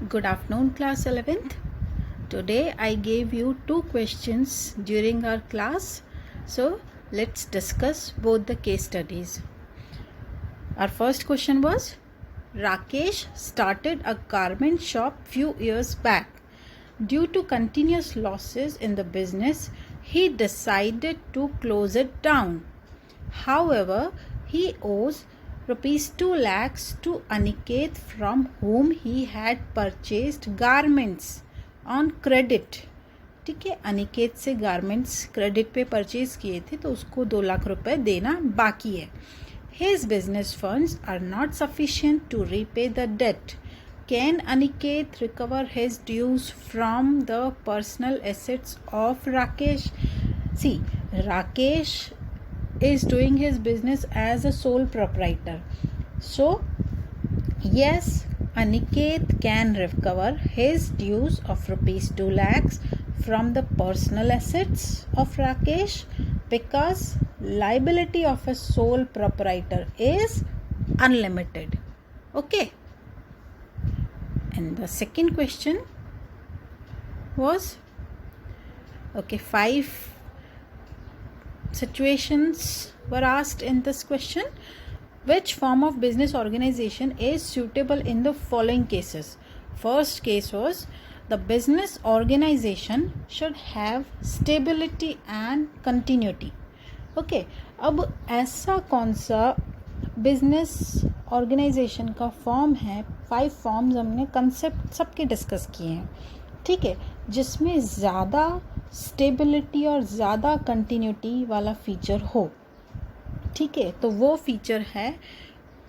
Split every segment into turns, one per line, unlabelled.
Good afternoon, class 11th. Today I gave you two questions during our class. So let's discuss both the case studies. Our first question was, Rakesh started a garment shop few years back. Due to continuous losses in the business, he decided to close it down. However, he owes rupees 2 lakhs to Aniket, from whom he had purchased garments on credit. ठीक है, अनिकेत से garments credit पे purchase किए थे तो उसको 2 लाख रुपए देना बाकी है. His business funds are not sufficient to repay the debt. Can Aniket recover his dues from the personal assets of Rakesh? See, Rakesh is doing his business as a sole proprietor. So, yes, Aniket can recover his dues of rupees 2 lakhs from the personal assets of Rakesh because liability of a sole proprietor is unlimited. Okay. And the second question was, okay, 5 situations were asked in this question. Which form of business organization is suitable in the following cases? First case was, the business organization should have stability and continuity. Okay, अब ऐसा कौन सा business organisation का form है? 5 forms हमने concept सबके discuss किए हैं, ठीक है, जिसमें ज़्यादा स्टेबिलिटी और ज़्यादा कंटिन्यूटी वाला फीचर हो. ठीक है, तो वो फीचर है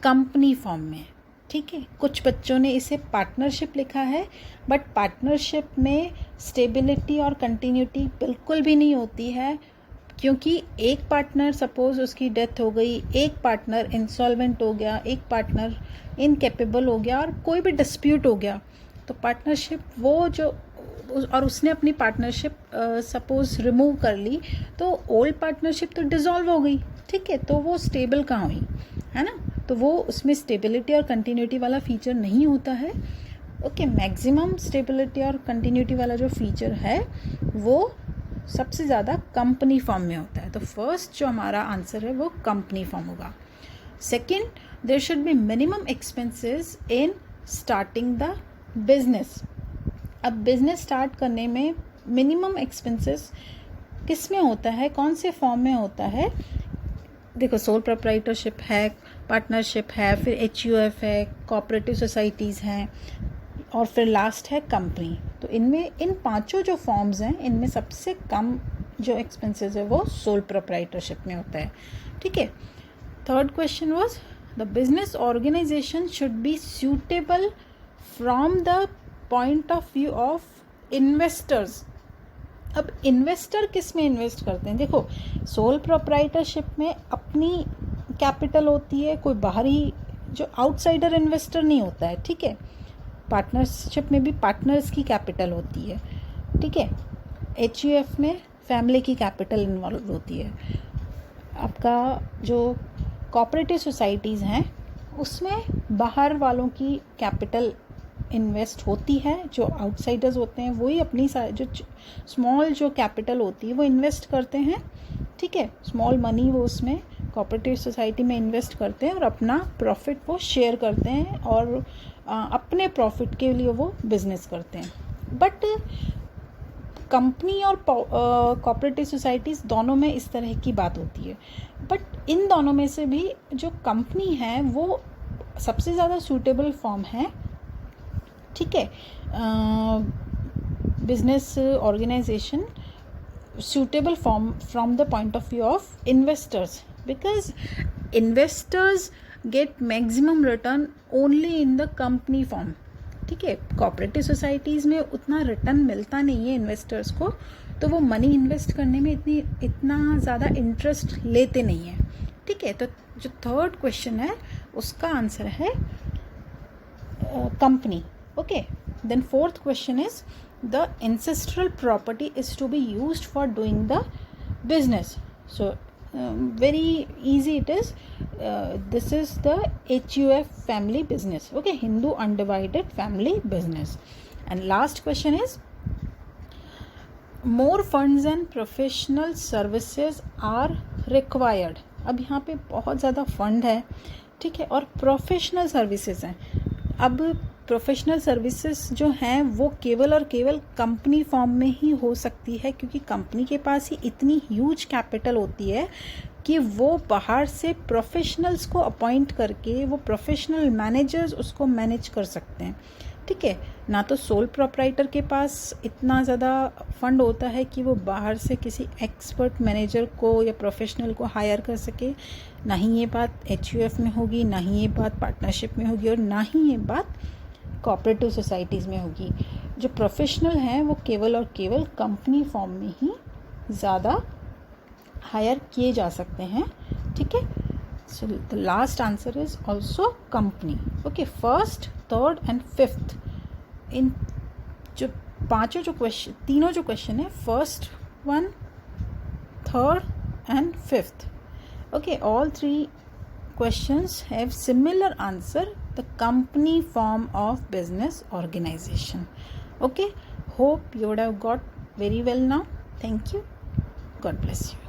कंपनी फॉर्म में. ठीक है, कुछ बच्चों ने इसे पार्टनरशिप लिखा है, बट पार्टनरशिप में स्टेबिलिटी और कंटिन्यूटी बिल्कुल भी नहीं होती है, क्योंकि एक पार्टनर सपोज उसकी डेथ हो गई, एक पार्टनर इंसॉल्वेंट हो गया, एक पार्टनर इनकेपेबल हो गया और कोई भी डिस्प्यूट हो गया, तो पार्टनरशिप वो जो और उसने अपनी पार्टनरशिप सपोज रिमूव कर ली तो ओल्ड पार्टनरशिप तो डिसॉल्व हो गई. ठीक है, तो वो स्टेबल कहाँ हुई, है ना? तो वो उसमें स्टेबिलिटी और कंटिन्यूटी वाला फीचर नहीं होता है. ओके, मैक्सिमम स्टेबिलिटी और कंटिन्यूटी वाला जो फीचर है वो सबसे ज़्यादा कंपनी फॉर्म में होता है. तो फर्स्ट जो हमारा आंसर है वो कंपनी फॉर्म होगा. Second, there should be minimum expenses in starting the business. अब बिजनेस स्टार्ट करने में मिनिमम एक्सपेंसेस किस में होता है, कौन से फॉर्म में होता है? देखो, सोल प्रोप्राइटरशिप है, पार्टनरशिप है, फिर HUF है, कोऑपरेटिव सोसाइटीज़ हैं और फिर लास्ट है कंपनी. तो इनमें इन पांचों जो फॉर्म्स हैं इनमें सबसे कम जो एक्सपेंसेस है वो सोल प्रोप्राइटरशिप में होता है. ठीक है. Third question was, the business organisation should be suitable from the point of view of investors. अब इन्वेस्टर किस में इन्वेस्ट करते हैं? देखो, सोल प्रोप्राइटरशिप में अपनी कैपिटल होती है, कोई बाहरी जो आउटसाइडर इन्वेस्टर नहीं होता है. ठीक है, पार्टनरशिप में भी पार्टनर्स की कैपिटल होती है. ठीक है, HUF में फैमिली की कैपिटल इन्वॉल्व होती है. आपका जो कोऑपरेटिव सोसाइटीज़ हैं उसमें बाहर वालों की कैपिटल इन्वेस्ट होती है, जो आउटसाइडर्स होते हैं वही अपनी जो स्मॉल जो कैपिटल होती है वो इन्वेस्ट करते हैं. ठीक है, स्मॉल मनी वो उसमें कोऑपरेटिव सोसाइटी में इन्वेस्ट करते हैं और अपना प्रॉफिट वो शेयर करते हैं और अपने प्रॉफिट के लिए वो बिजनेस करते हैं. बट कंपनी और कोऑपरेटिव सोसाइटीज़ दोनों में इस तरह की बात होती है. बट इन दोनों में से भी जो कंपनी है वो सबसे ज़्यादा सूटेबल फॉर्म है. ठीक है, business organisation suitable from the point of view of investors, because investors get maximum return only in the company form. ठीक है, कोऑपरेटिव सोसाइटीज़ में उतना रिटर्न मिलता नहीं है इन्वेस्टर्स को, तो वो मनी इन्वेस्ट करने में इतना ज़्यादा इंटरेस्ट लेते नहीं है. ठीक है, तो जो थर्ड क्वेश्चन है उसका आंसर है company. Okay, then fourth question is, the ancestral property is to be used for doing the business. So very easy it is. this is the HUF family business. Okay, Hindu undivided family business. And last question is, more funds and professional services are required. अब यहाँ पे बहुत ज़्यादा fund है, ठीक है, और professional services हैं. अब प्रोफेशनल सर्विसेज जो हैं वो केवल और केवल कंपनी फॉर्म में ही हो सकती है, क्योंकि कंपनी के पास ही इतनी ह्यूज कैपिटल होती है कि वो बाहर से प्रोफेशनल्स को अपॉइंट करके वो प्रोफेशनल मैनेजर्स उसको मैनेज कर सकते हैं, ठीक है. ना तो सोल प्रोप्राइटर के पास इतना ज़्यादा फंड होता है कि वो बाहर से किसी एक्सपर्ट मैनेजर को या प्रोफेशनल को हायर कर सके, ना ही ये बात HUF में होगी, ना ही ये बात पार्टनरशिप में होगी, और ना ही ये बात कोऑपरेटिव सोसाइटीज़ में होगी. जो प्रोफेशनल हैं वो केवल और केवल कंपनी फॉर्म में ही ज़्यादा हायर किए जा सकते हैं, ठीक है. So the last answer is also company. Okay, first, third and fifth, इन जो पांचों जो क्वेश्चन, तीनों जो क्वेश्चन है, first one, third and fifth, okay, all three questions have similar answer, the company form of business organization. Okay, hope you would have got very well now. Thank you. God bless you.